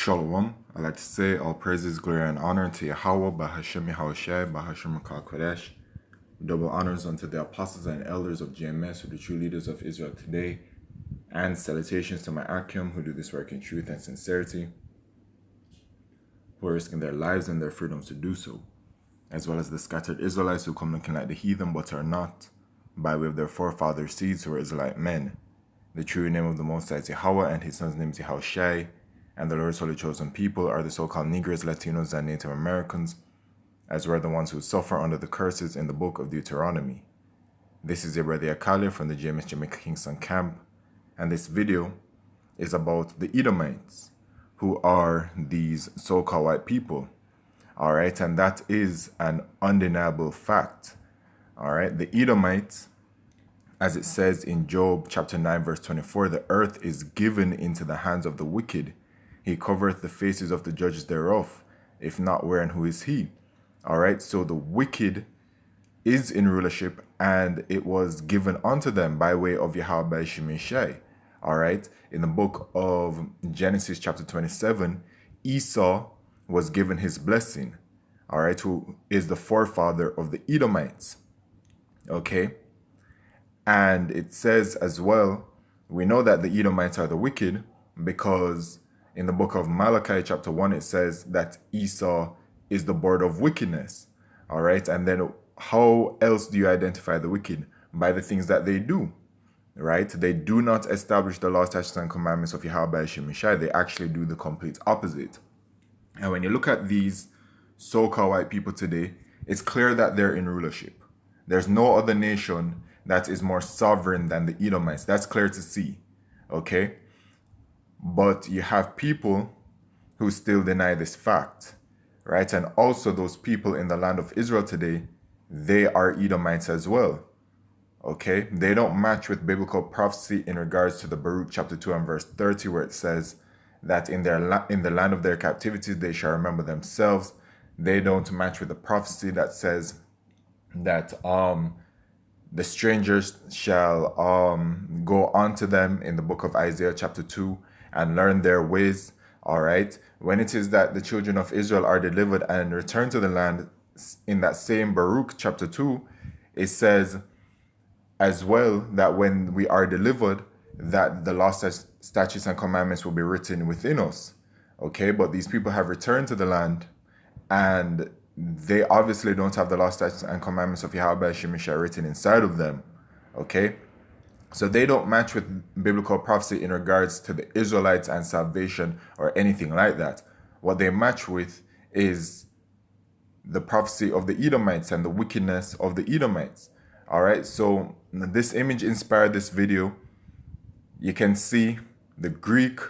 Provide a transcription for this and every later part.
Shalom. I'd like to say all praises, glory, and honor to Yahweh, Bahashem Yahushai, Bahashem Kodesh. Double honors unto the apostles and elders of GMS, who are the true leaders of Israel today. And salutations to my Akim, who do this work in truth and sincerity, who are risking their lives and their freedoms to do so, as well as the scattered Israelites who come looking like the heathen but are not, by way of their forefathers' seeds who are Israelite men. The true name of the Most High is Yahweh, and his son's name is Yahushai, and the Lord's holy chosen people are the so-called Negroes, Latinos, and Native Americans, as were the ones who suffer under the curses in the book of Deuteronomy. This is your brother Akali from the GMS Jamaica Kingston camp, and this video is about the Edomites, who are these so-called white people. Alright, and that is an undeniable fact. Alright, the Edomites, as it says in Job chapter 9 verse 24, the earth is given into the hands of the wicked. He covereth the faces of the judges thereof. If not, where and who is he? Alright, so the wicked is in rulership, and it was given unto them by way of Yahweh Shemeshai. Alright, in the book of Genesis chapter 27, Esau was given his blessing. Alright, who is the forefather of the Edomites. Okay, and it says as well, we know that the Edomites are the wicked because in the book of Malachi chapter 1, it says that Esau is the board of wickedness. All right. And then how else do you identify the wicked? By the things that they do. Right. They do not establish the law, statutes, and commandments of Yahweh Shemeshai. They actually do the complete opposite. And when you look at these so-called white people today, it's clear that they're in rulership. There's no other nation that is more sovereign than the Edomites. That's clear to see. Okay. But you have people who still deny this fact, right? And also those people in the land of Israel today, they are Edomites as well, okay? They don't match with biblical prophecy in regards to the Baruch chapter 2 and verse 30, where it says that in the land of their captivity, they shall remember themselves. They don't match with the prophecy that says that the strangers shall go unto them in the book of Isaiah chapter 2 and learn their ways. All right, when it is that the children of Israel are delivered and return to the land, in that same Baruch chapter 2, it says as well that when we are delivered, that the law, statutes, and commandments will be written within us. Okay, but these people have returned to the land, and they obviously don't have the law, statutes, and commandments of Yahweh Shemeshai written inside of them. Okay, so they don't match with biblical prophecy in regards to the Israelites and salvation or anything like that. What they match with is the prophecy of the Edomites and the wickedness of the Edomites. All right, so this image inspired this video. You can see the Greek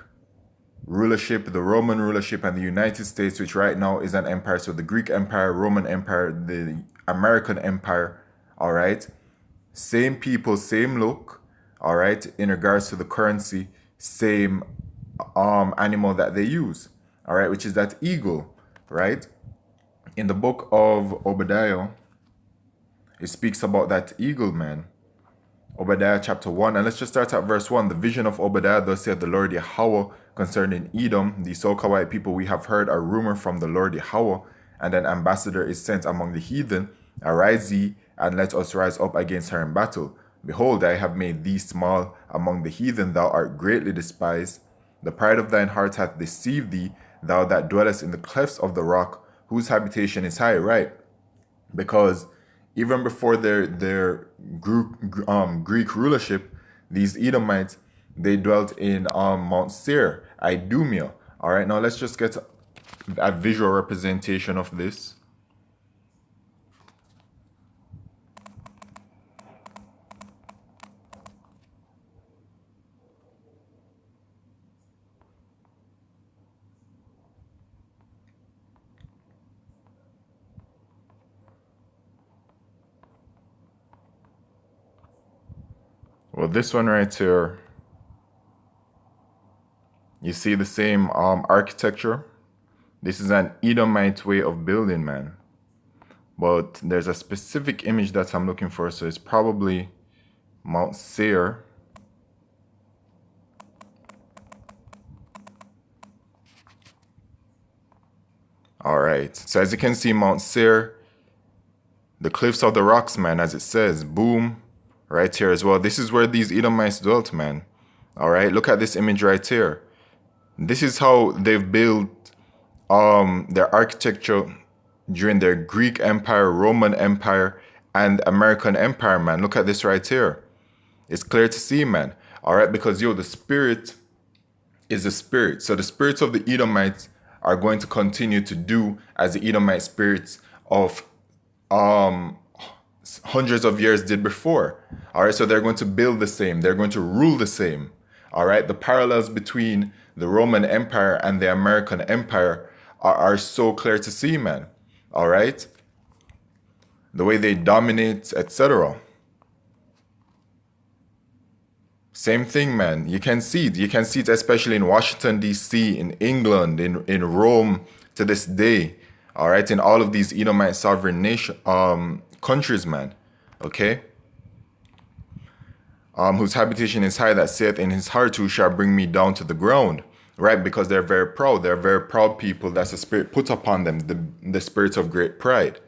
rulership, the Roman rulership, and the United States, which right now is an empire. So the Greek Empire, Roman Empire, the American Empire. All right, same people, same look. All right, in regards to the currency, same animal that they use. All right, which is that eagle. Right, in the book of Obadiah, it speaks about that eagle, man. Obadiah chapter 1, and let's just start at verse 1. The vision of Obadiah, thus saith the Lord Yahweh concerning Edom, the so-called white people, we have heard a rumor from the Lord Yahweh, and an ambassador is sent among the heathen. Arise ye, and let us rise up against her in battle. Behold, I have made thee small among the heathen, thou art greatly despised. The pride of thine heart hath deceived thee, thou that dwellest in the clefts of the rock, whose habitation is high, right? Because even before their Greek rulership, these Edomites, they dwelt in Mount Seir, Idumea. All right, now let's just get a visual representation of this. Well, this one right here, you see the same architecture. This is an Edomite way of building, man. But there's a specific image that I'm looking for, so it's probably Mount Seir. All right. So as you can see, Mount Seir, the cliffs of the rocks, man, as it says, boom, right here as well. This is where these Edomites dwelt, man. All right. Look at this image right here. This is how they've built their architecture during their Greek Empire, Roman Empire, and American Empire, man. Look at this right here. It's clear to see, man. All right, because the spirit is the spirit. So the spirits of the Edomites are going to continue to do as the Edomite spirits of hundreds of years did before. All right, so they're going to build the same. They're going to rule the same. All right, the parallels between the Roman Empire and the American Empire are so clear to see, man. All right, the way they dominate, etc. Same thing, man. You can see it. You can see it especially in Washington, D.C., in England, in Rome to this day. All right, in all of these Edomite sovereign countries, man. Okay. Whose habitation is high, that saith in his heart, who shall bring me down to the ground. Right, because they're very proud. They're very proud people. That's a spirit put upon them, the spirit of great pride.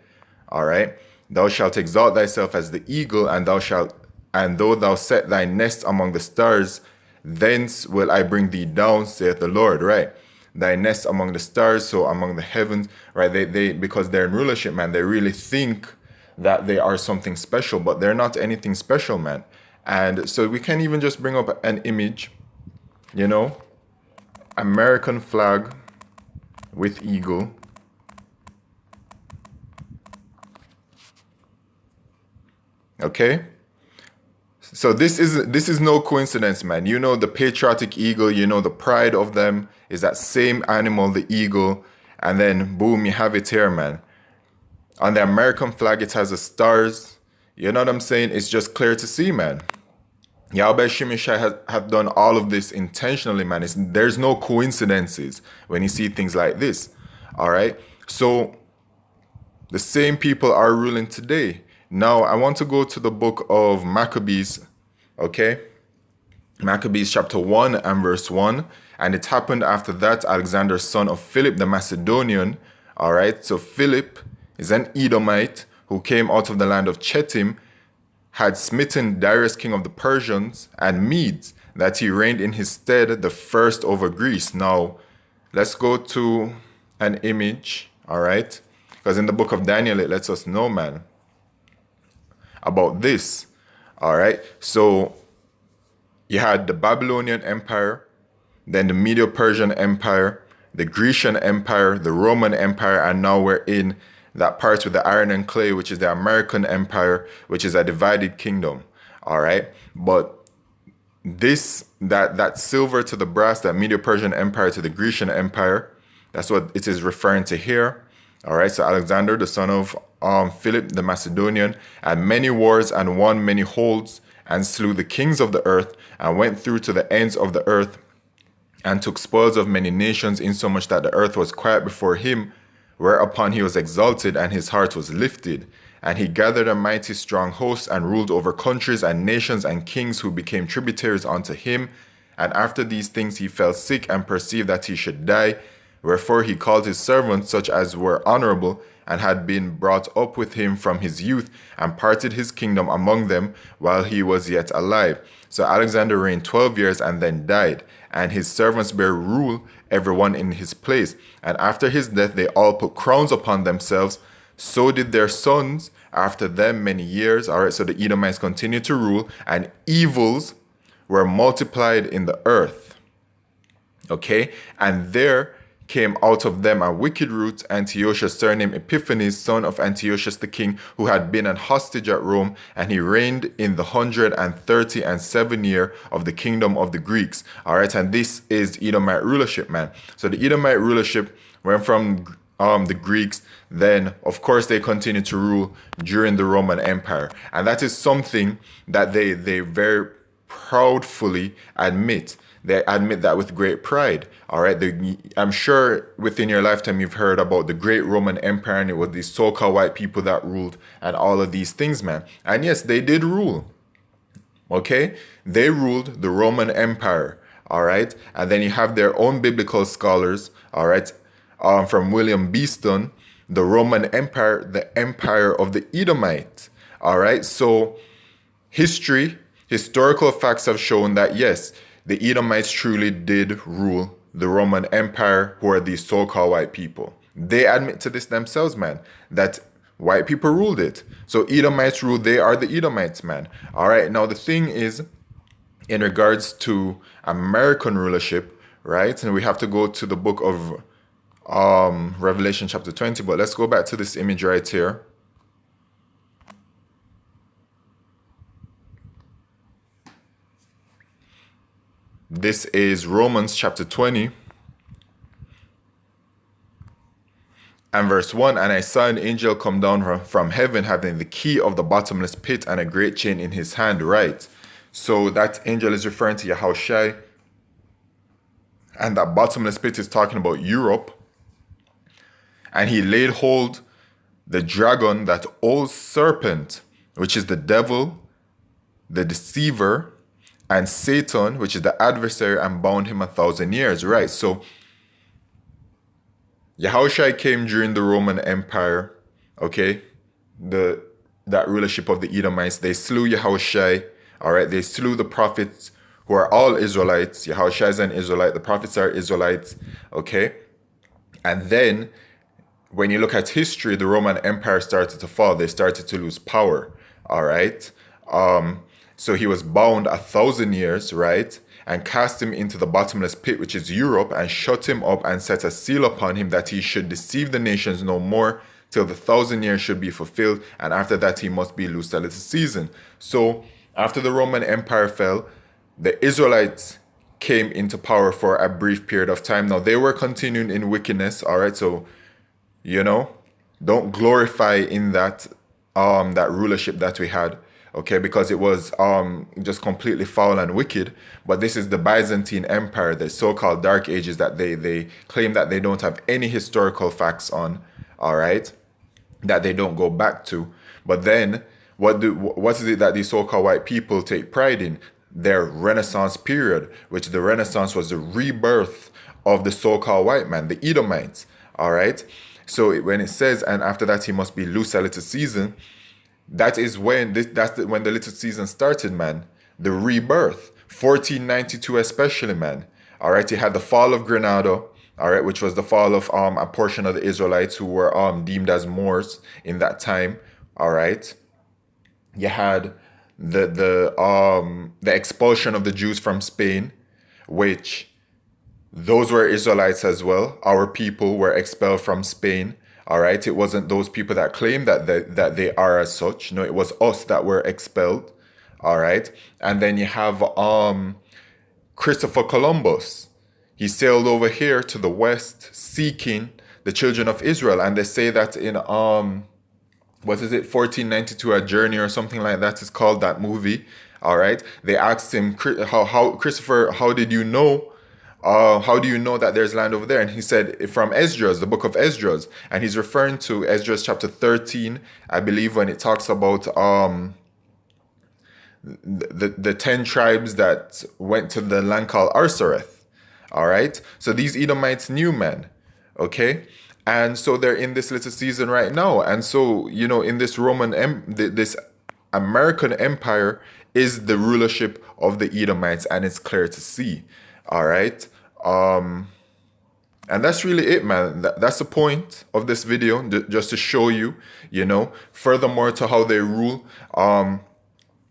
All right. Thou shalt exalt thyself as the eagle, and though thou set thy nest among the stars, thence will I bring thee down, saith the Lord. Right. Thy nest among the stars, so among the heavens. Right. They because they're in rulership, man. They really think that they are something special, but they're not anything special, man. And so we can even just bring up an image, American flag with eagle. Okay, so this is no coincidence, man. The patriotic eagle, the pride of them is that same animal, the eagle, and then boom, you have it here, man. On the American flag, it has the stars. You know what I'm saying? It's just clear to see, man. Yahweh Shimishai have done all of this intentionally, man. There's no coincidences when you see things like this. All right. So the same people are ruling today. Now I want to go to the book of Maccabees. Okay. Maccabees chapter 1 and verse 1. And it happened after that, Alexander, son of Philip the Macedonian. All right. So Philip is an Edomite who came out of the land of Chetim, had smitten Darius, king of the Persians and Medes, that he reigned in his stead the first over Greece. Now, let's go to an image, all right? Because in the book of Daniel, it lets us know, man, about this, all right? So, you had the Babylonian Empire, then the Medo-Persian Empire, the Grecian Empire, the Roman Empire, and now we're in that part with the iron and clay, which is the American Empire, which is a divided kingdom. All right. But that silver to the brass, that Medo-Persian Empire to the Grecian Empire, that's what it is referring to here. All right. So Alexander, the son of Philip the Macedonian, had many wars and won many holds, and slew the kings of the earth, and went through to the ends of the earth, and took spoils of many nations, insomuch that the earth was quiet before him. Whereupon he was exalted, and his heart was lifted. And he gathered a mighty strong host, and ruled over countries and nations and kings, who became tributaries unto him. And after these things he fell sick, and perceived that he should die. Wherefore he called his servants, such as were honorable, and had been brought up with him from his youth, and parted his kingdom among them, while he was yet alive. So Alexander reigned 12 years, and then died. And his servants bare rule, every one in his place. And after his death they all put crowns upon themselves. So did their sons after them many years. All right, so the Edomites continued to rule, and evils were multiplied in the earth. Okay, and there came out of them a wicked root, Antiochus, surnamed Epiphanes, son of Antiochus the king, who had been an hostage at Rome, and he reigned in the 137th year of the kingdom of the Greeks. All right, and this is Edomite rulership, man. So the Edomite rulership went from the Greeks, then of course they continued to rule during the Roman Empire, and that is something that they very proudly admit. They admit that with great pride. All right. I'm sure within your lifetime you've heard about the great Roman Empire, and it was these so-called white people that ruled and all of these things, man. And yes, they did rule. Okay. They ruled the Roman Empire. All right. And then you have their own biblical scholars. All right. from William Beeston, the Roman Empire, the Empire of the Edomite. All right, so historical facts have shown that yes, the Edomites truly did rule the Roman Empire, who are these so-called white people. They admit to this themselves, man, that white people ruled it. So Edomites ruled, they are the Edomites, man. All right, now the thing is, in regards to American rulership, right, and we have to go to the book of Revelation chapter 20, but let's go back to this image right here. This is Romans chapter 20 and verse 1. And I saw an angel come down from heaven, having the key of the bottomless pit and a great chain in his hand, right? So that angel is referring to Yahushai, and that bottomless pit is talking about Europe. And he laid hold the dragon, that old serpent, which is the devil, the deceiver, and Satan, which is the adversary, and bound him 1,000 years, right? So Yahushai came during the Roman Empire, okay? That rulership of the Edomites. They slew Yahushai, all right? They slew the prophets, who are all Israelites. Yahushai is an Israelite. The prophets are Israelites, okay? And then, when you look at history, the Roman Empire started to fall. They started to lose power, all right? So he was bound 1,000 years, right? And cast him into the bottomless pit, which is Europe, and shut him up and set a seal upon him that he should deceive the nations no more till the 1,000 years should be fulfilled. And after that, he must be loosed a little season. So after the Roman Empire fell, the Israelites came into power for a brief period of time. Now, they were continuing in wickedness, all right? So, you know, don't glorify in that rulership that we had, okay, because it was just completely foul and wicked. But this is the Byzantine Empire, the so-called Dark Ages, that they claim that they don't have any historical facts on, all right, that they don't go back to. But then, what is it that these so-called white people take pride in? Their Renaissance period, which the Renaissance was the rebirth of the so-called white man, the Edomites, all right? So when it says, and after that he must be loose a little season, that is when when the little season started, man. The rebirth, 1492 especially, man. All right, you had the fall of Granada, all right, which was the fall of a portion of the Israelites who were deemed as Moors in that time. All right, you had the expulsion of the Jews from Spain, which those were Israelites as well. Our people were expelled from Spain. All right, it wasn't those people that claim that they are as such. No, it was us that were expelled. All right, and then you have Christopher Columbus. He sailed over here to the west seeking the children of Israel, and they say that in 1492, A Journey or something like that is called, that movie. All right, they asked him, how Christopher, how did you know? How do you know that there's land over there? And he said, from Esdras, the book of Esdras. And he's referring to Esdras chapter 13, I believe, when it talks about the 10 tribes that went to the land called Arsareth. All right. So these Edomites knew, man. Okay. And so they're in this little season right now. And so, you know, in this this American empire is the rulership of the Edomites, and it's clear to see. All right. And that's really it, man. That's the point of this video, just to show you, you know, furthermore to how they rule.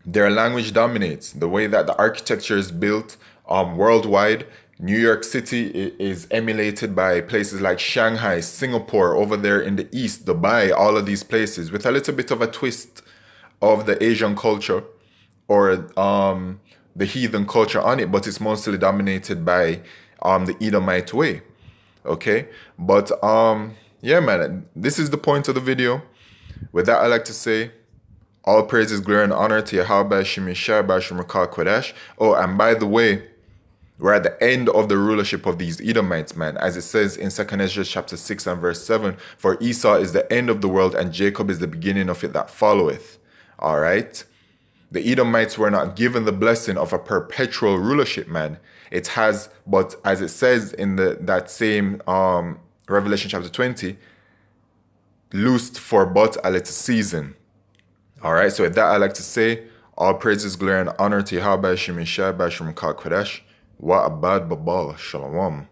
Their language dominates the way that the architecture is built worldwide. New York City is emulated by places like Shanghai, Singapore, over there in the east, Dubai, all of these places, with a little bit of a twist of the Asian culture or the heathen culture on it, but it's mostly dominated by the Edomite way. Okay, but yeah, man, this is the point of the video. With that, I like to say, all praises, glory, and honor to Yahweh Shemishai Bashim Kodesh. Oh, and by the way, we're at the end of the rulership of these Edomites, man. As it says in 2 Ezra chapter 6 and verse 7, for Esau is the end of the world, and Jacob is the beginning of it that followeth. All right? The Edomites were not given the blessing of a perpetual rulership, man. It has, but as it says in that same Revelation chapter 20, loosed for but a little season. All right, so with that, I like to say, all praises, glory, and honor to Yahweh Shem Yeshai B'Shem Kal Kodesh. Wa abad babal shalom.